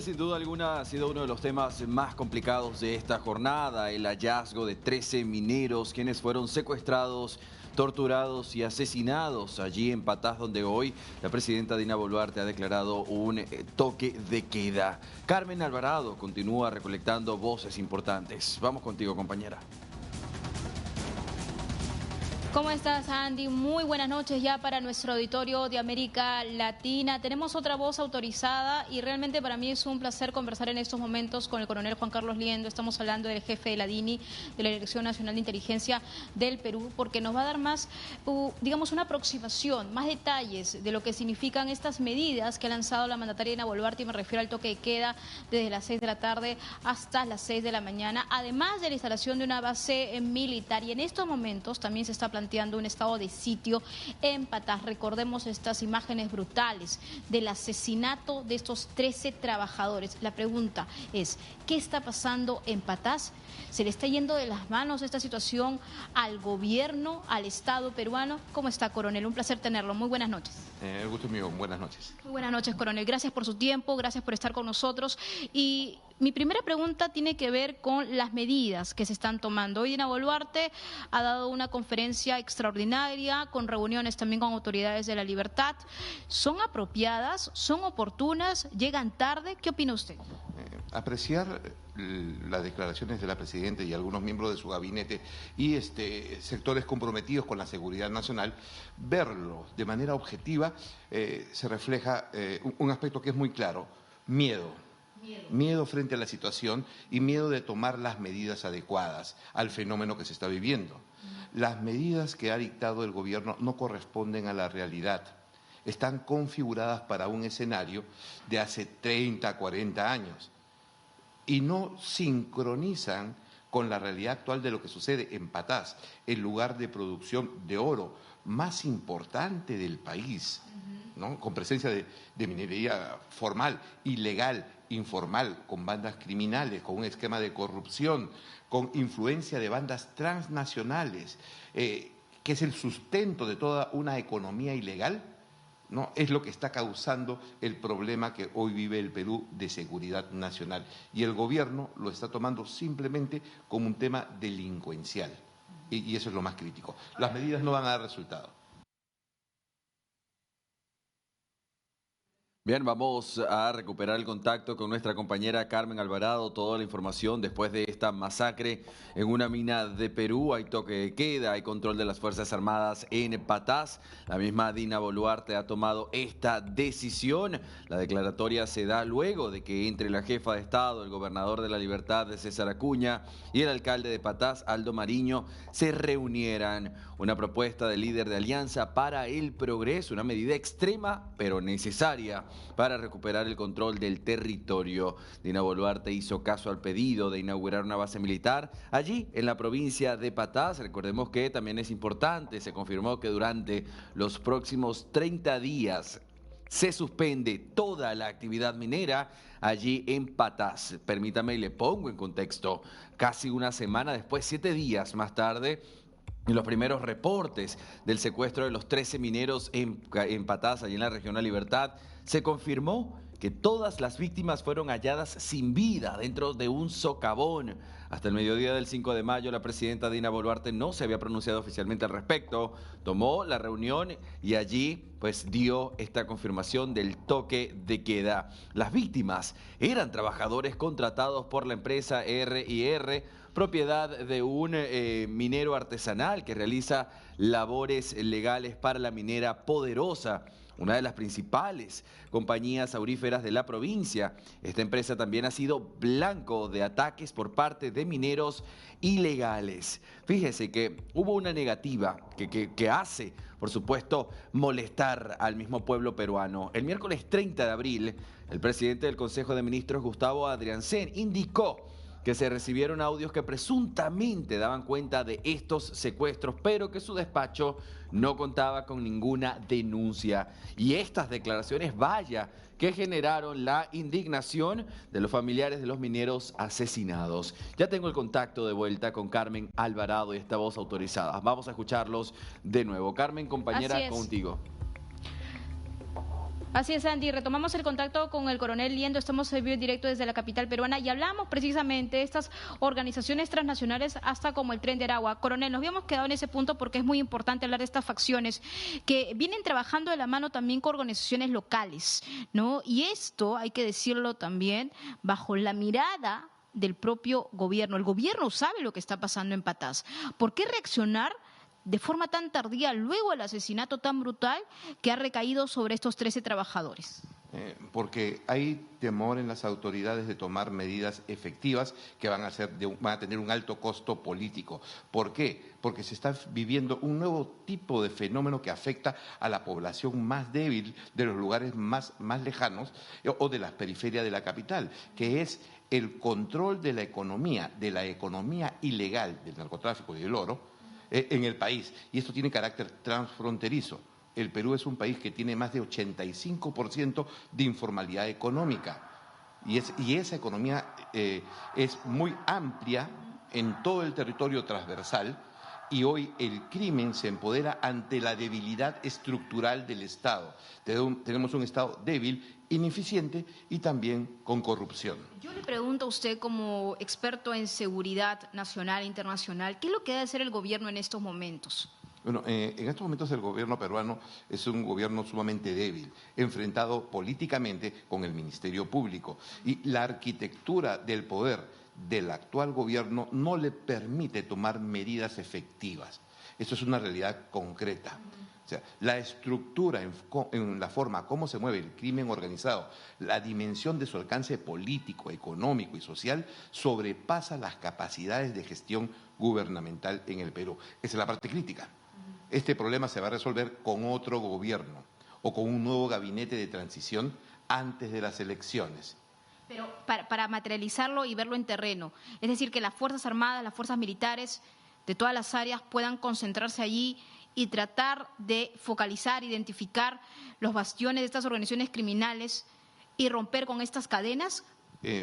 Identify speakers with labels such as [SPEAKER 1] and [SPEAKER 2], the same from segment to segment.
[SPEAKER 1] Sin duda alguna ha sido uno de los temas más complicados de esta jornada, el hallazgo de 13 mineros quienes fueron secuestrados, torturados y asesinados allí en Patás, donde hoy la presidenta Dina Boluarte ha declarado un toque de queda. Carmen Alvarado continúa recolectando voces importantes. Vamos contigo, compañera.
[SPEAKER 2] ¿Cómo estás, Andy? Muy buenas noches ya para nuestro auditorio de América Latina. Tenemos otra voz autorizada y realmente para mí es un placer conversar en estos momentos con el coronel Juan Carlos Liendo. Estamos hablando del jefe de la DINI, de la Dirección Nacional de Inteligencia del Perú, porque nos va a dar más, digamos, una aproximación, más detalles de lo que significan estas medidas que ha lanzado la mandataria Dina Boluarte, y me refiero al toque de queda desde las 6 de la tarde hasta las 6 de la mañana, además de la instalación de una base militar. Y en estos momentos también se está planteando un estado de sitio en Patás. Recordemos estas imágenes brutales del asesinato de estos 13 trabajadores. La pregunta es, ¿qué está pasando en Patás? ¿Se le está yendo de las manos esta situación al gobierno, al Estado peruano? ¿Cómo está, coronel? Un placer tenerlo. Muy buenas noches.
[SPEAKER 3] El gusto es mío. Buenas noches.
[SPEAKER 2] Muy buenas noches, coronel. Gracias por su tiempo, gracias por estar con nosotros. Y mi primera pregunta tiene que ver con las medidas que se están tomando. Hoy Dina Boluarte ha dado una conferencia extraordinaria con reuniones también con autoridades de la libertad. ¿Son apropiadas? ¿Son oportunas? ¿Llegan tarde? ¿Qué opina usted?
[SPEAKER 3] Apreciar las declaraciones de la Presidenta y algunos miembros de su gabinete y sectores comprometidos con la seguridad nacional, verlo de manera objetiva, se refleja un aspecto que es muy claro: miedo. Miedo frente a la situación y miedo de tomar las medidas adecuadas al fenómeno que se está viviendo. Las medidas que ha dictado el gobierno no corresponden a la realidad. Están configuradas para un escenario de hace 30, 40 años y no sincronizan con la realidad actual de lo que sucede en Patás, el lugar de producción de oro más importante del país, ¿no? Con presencia de minería formal, ilegal, informal, con bandas criminales, con un esquema de corrupción, con influencia de bandas transnacionales, que es el sustento de toda una economía ilegal, ¿no? Es lo que está causando el problema que hoy vive el Perú de seguridad nacional. Y el gobierno lo está tomando simplemente como un tema delincuencial. Y eso es lo más crítico. Las medidas no van a dar resultado.
[SPEAKER 1] Bien, vamos a recuperar el contacto con nuestra compañera Carmen Alvarado. Toda la información después de esta masacre en una mina de Perú. Hay toque de queda, hay control de las Fuerzas Armadas en Patás. La misma Dina Boluarte ha tomado esta decisión. La declaratoria se da luego de que entre la jefa de Estado, el gobernador de La Libertad, César Acuña, y el alcalde de Patás, Aldo Mariño, se reunieran. Una propuesta del líder de Alianza para el Progreso, una medida extrema pero necesaria para recuperar el control del territorio. Dina Boluarte hizo caso al pedido de inaugurar una base militar allí en la provincia de Patás. Recordemos que también es importante, se confirmó que durante los próximos 30 días se suspende toda la actividad minera allí en Patás. Permítame y le pongo en contexto. Casi una semana después, 7 días más tarde, en los primeros reportes del secuestro de los 13 mineros en Patás, allí en la región La Libertad, se confirmó que todas las víctimas fueron halladas sin vida dentro de un socavón. Hasta el mediodía del 5 de mayo, la presidenta Dina Boluarte no se había pronunciado oficialmente al respecto. Tomó la reunión y allí pues dio esta confirmación del toque de queda. Las víctimas eran trabajadores contratados por la empresa R&R, propiedad de un minero artesanal que realiza labores legales para la minera Poderosa, una de las principales compañías auríferas de la provincia. Esta empresa también ha sido blanco de ataques por parte de mineros ilegales. Fíjese que hubo una negativa que hace, por supuesto, molestar al mismo pueblo peruano. El miércoles 30 de abril, el presidente del Consejo de Ministros, Gustavo Adriancén, indicó que se recibieron audios que presuntamente daban cuenta de estos secuestros, pero que su despacho no contaba con ninguna denuncia. Y estas declaraciones, vaya, que generaron la indignación de los familiares de los mineros asesinados. Ya tengo el contacto de vuelta con Carmen Alvarado y esta voz autorizada. Vamos a escucharlos de nuevo. Carmen, compañera, contigo.
[SPEAKER 2] Así es, Andy. Retomamos el contacto con el coronel Liendo. Estamos en vivo en directo desde la capital peruana y hablamos precisamente de estas organizaciones transnacionales hasta como el Tren de Aragua. Coronel, nos habíamos quedado en ese punto porque es muy importante hablar de estas facciones que vienen trabajando de la mano también con organizaciones locales, ¿no? Y esto, hay que decirlo también, bajo la mirada del propio gobierno. El gobierno sabe lo que está pasando en Patás. ¿Por qué reaccionar de forma tan tardía luego del asesinato tan brutal que ha recaído sobre estos 13 trabajadores?
[SPEAKER 3] Porque hay temor en las autoridades de tomar medidas efectivas que van a tener un alto costo político. ¿Por qué? Porque se está viviendo un nuevo tipo de fenómeno que afecta a la población más débil de los lugares más lejanos o de las periferias de la capital, que es el control de la economía ilegal del narcotráfico y del oro en el país. Y esto tiene carácter transfronterizo. El Perú es un país que tiene más de 85% de informalidad económica y esa economía es muy amplia en todo el territorio transversal y hoy el crimen se empodera ante la debilidad estructural del Estado. Tenemos un Estado débil, ineficiente y también con corrupción.
[SPEAKER 2] Yo le pregunto a usted como experto en seguridad nacional e internacional, ¿qué es lo que debe hacer el gobierno en estos momentos?
[SPEAKER 3] Bueno, en estos momentos el gobierno peruano es un gobierno sumamente débil, enfrentado políticamente con el Ministerio Público. Y la arquitectura del poder del actual gobierno no le permite tomar medidas efectivas. Eso es una realidad concreta. O sea, la estructura en la forma como se mueve el crimen organizado, la dimensión de su alcance político, económico y social sobrepasa las capacidades de gestión gubernamental en el Perú. Esa es la parte crítica. Este problema se va a resolver con otro gobierno o con un nuevo gabinete de transición antes de las elecciones.
[SPEAKER 2] Pero para materializarlo y verlo en terreno, es decir, que las Fuerzas Armadas, las fuerzas militares de todas las áreas puedan concentrarse allí y tratar de focalizar, identificar los bastiones de estas organizaciones criminales y romper con estas cadenas.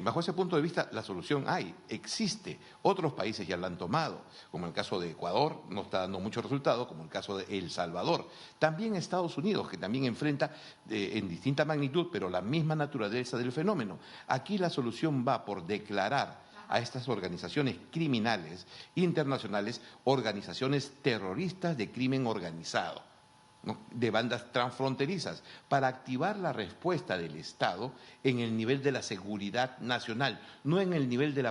[SPEAKER 3] Bajo ese punto de vista, la solución existe. Otros países ya la han tomado, como el caso de Ecuador, no está dando mucho resultado, como el caso de El Salvador. También Estados Unidos, que también enfrenta en distinta magnitud, pero la misma naturaleza del fenómeno. Aquí la solución va por declarar a estas organizaciones criminales internacionales organizaciones terroristas de crimen organizado, ¿no?, de bandas transfronterizas, para activar la respuesta del Estado en el nivel de la seguridad nacional, no en el nivel de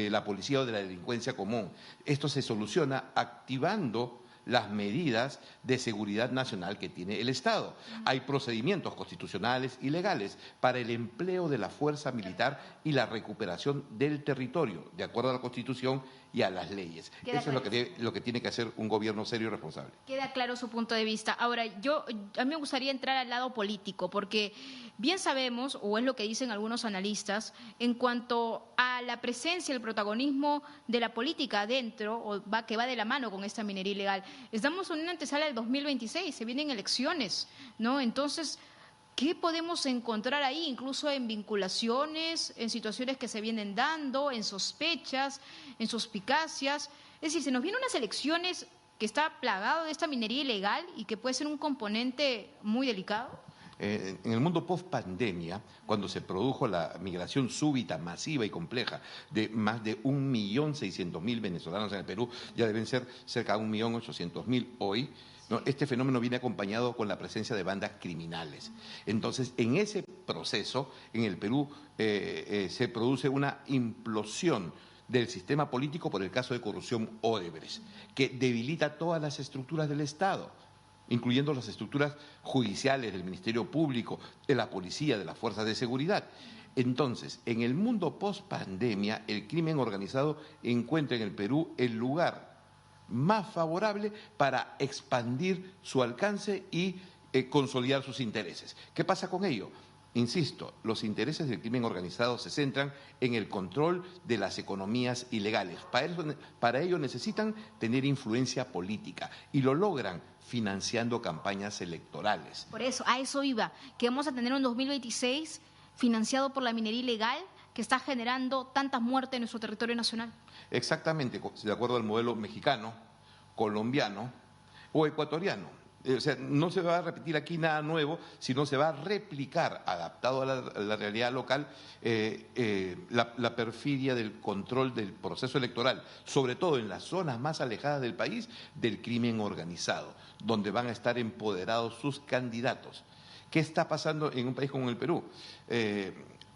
[SPEAKER 3] la policía o de la delincuencia común. Esto se soluciona activando las medidas de seguridad nacional que tiene el Estado. Hay procedimientos constitucionales y legales para el empleo de la fuerza militar y la recuperación del territorio, de acuerdo a la Constitución y a las leyes. Eso es lo que tiene que hacer un gobierno serio y responsable.
[SPEAKER 2] Queda claro su punto de vista. Ahora, a mí me gustaría entrar al lado político, porque bien sabemos, o es lo que dicen algunos analistas, en cuanto a la presencia, el protagonismo de la política adentro, que va de la mano con esta minería ilegal. Estamos en una antesala del 2026, se vienen elecciones, ¿no? Entonces, ¿qué podemos encontrar ahí? Incluso en vinculaciones, en situaciones que se vienen dando, en sospechas, en suspicacias. Es decir, se nos vienen unas elecciones que está plagado de esta minería ilegal y que puede ser un componente muy delicado.
[SPEAKER 3] En el mundo post-pandemia, cuando se produjo la migración súbita, masiva y compleja de más de 1.600.000 venezolanos en el Perú, ya deben ser cerca de 1.800.000 hoy, ¿no? Este fenómeno viene acompañado con la presencia de bandas criminales. Entonces, en ese proceso, en el Perú se produce una implosión del sistema político por el caso de corrupción Odebrecht, que debilita todas las estructuras del Estado, incluyendo las estructuras judiciales del Ministerio Público, de la policía, de las fuerzas de seguridad. Entonces, en el mundo post-pandemia, el crimen organizado encuentra en el Perú el lugar más favorable para expandir su alcance y consolidar sus intereses. ¿Qué pasa con ello? Insisto, los intereses del crimen organizado se centran en el control de las economías ilegales. Para ello necesitan tener influencia política y lo logran financiando campañas electorales.
[SPEAKER 2] Por eso, a eso iba, que vamos a tener un 2026 financiado por la minería ilegal que está generando tantas muertes en nuestro territorio nacional.
[SPEAKER 3] Exactamente, de acuerdo al modelo mexicano, colombiano o ecuatoriano. O sea, no se va a repetir aquí nada nuevo, sino se va a replicar, adaptado a la realidad local, la perfidia del control del proceso electoral, sobre todo en las zonas más alejadas del país, del crimen organizado, donde van a estar empoderados sus candidatos. ¿Qué está pasando en un país como el Perú?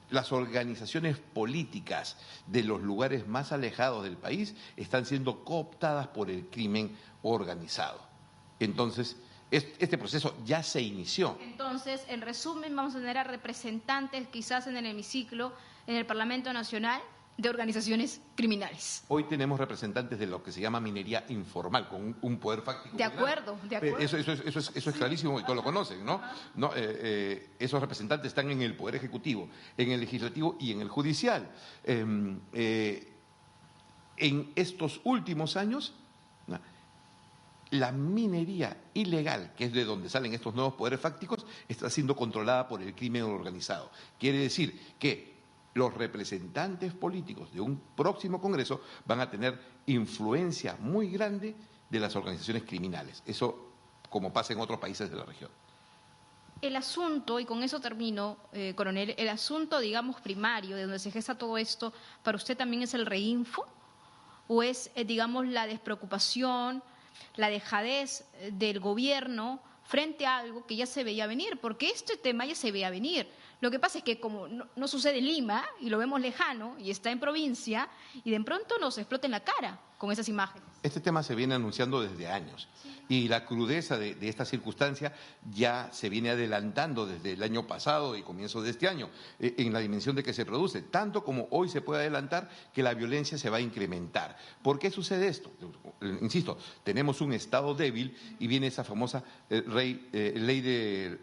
[SPEAKER 3] Las organizaciones políticas de los lugares más alejados del país están siendo cooptadas por el crimen organizado. Entonces, este proceso ya se inició.
[SPEAKER 2] Entonces, en resumen, vamos a tener a representantes quizás en el hemiciclo, en el Parlamento Nacional, de organizaciones criminales.
[SPEAKER 3] Hoy tenemos representantes de lo que se llama minería informal, con un poder fáctico.
[SPEAKER 2] De acuerdo, de acuerdo.
[SPEAKER 3] Eso es clarísimo y todos lo conocen, ¿no? Esos representantes están en el Poder Ejecutivo, en el Legislativo y en el Judicial. En estos últimos años, la minería ilegal, que es de donde salen estos nuevos poderes fácticos, está siendo controlada por el crimen organizado. Quiere decir que los representantes políticos de un próximo Congreso van a tener influencia muy grande de las organizaciones criminales. Eso como pasa en otros países de la región.
[SPEAKER 2] El asunto, y con eso termino, coronel, el asunto, digamos, primario, de donde se gesta todo esto, ¿para usted también es el reinfo? ¿O es, digamos, la despreocupación, la dejadez del gobierno frente a algo que ya se veía venir? Porque este tema ya se veía venir. Lo que pasa es que como no sucede en Lima, y lo vemos lejano, y está en provincia, y de pronto nos explota en la cara con esas imágenes.
[SPEAKER 3] Este tema se viene anunciando desde años, y la crudeza de esta circunstancia ya se viene adelantando desde el año pasado y comienzo de este año, en la dimensión de que se produce, tanto como hoy se puede adelantar que la violencia se va a incrementar. ¿Por qué sucede esto? Insisto, tenemos un Estado débil y viene esa famosa ley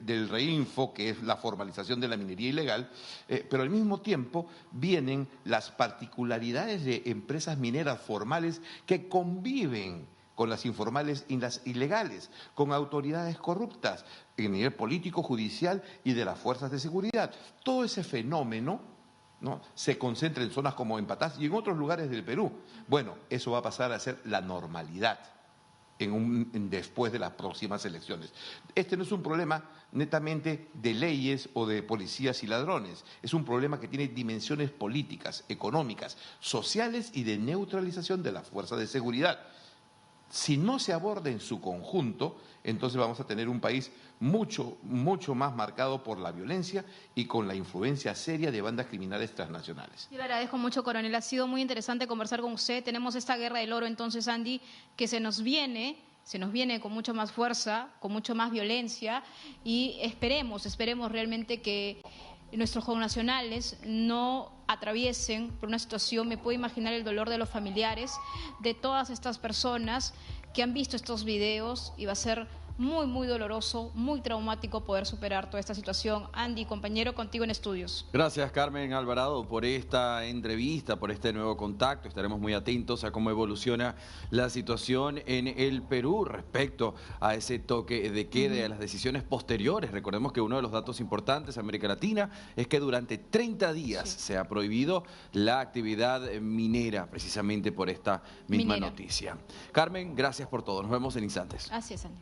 [SPEAKER 3] del reinfo, que es la formalización de la minería ilegal, pero al mismo tiempo vienen las particularidades de empresas mineras formales que conviven con las informales y las ilegales, con autoridades corruptas en nivel político, judicial y de las fuerzas de seguridad. Todo ese fenómeno, ¿no?, se concentra en zonas como en Patás y en otros lugares del Perú. Bueno, eso va a pasar a ser la normalidad después de las próximas elecciones. Este no es un problema netamente de leyes o de policías y ladrones, es un problema que tiene dimensiones políticas, económicas, sociales y de neutralización de las fuerzas de seguridad. Si no se aborda en su conjunto, entonces vamos a tener un país mucho más marcado por la violencia y con la influencia seria de bandas criminales transnacionales.
[SPEAKER 2] Yo le agradezco mucho, coronel. Ha sido muy interesante conversar con usted. Tenemos esta guerra del oro, entonces, Andy, que se nos viene con mucha más fuerza, con mucho más violencia, y esperemos realmente que nuestros connacionales no atraviesen por una situación. Me puedo imaginar el dolor de los familiares de todas estas personas que han visto estos videos, y va a ser muy, muy doloroso, muy traumático poder superar toda esta situación. Andy, compañero, contigo en estudios.
[SPEAKER 1] Gracias, Carmen Alvarado, por esta entrevista, por este nuevo contacto. Estaremos muy atentos a cómo evoluciona la situación en el Perú respecto a ese toque de queda y a las decisiones posteriores. Recordemos que uno de los datos importantes en América Latina es que durante 30 días se ha prohibido la actividad minera, precisamente por esta misma noticia. Carmen, gracias por todo. Nos vemos en instantes.
[SPEAKER 2] Así es, Andy.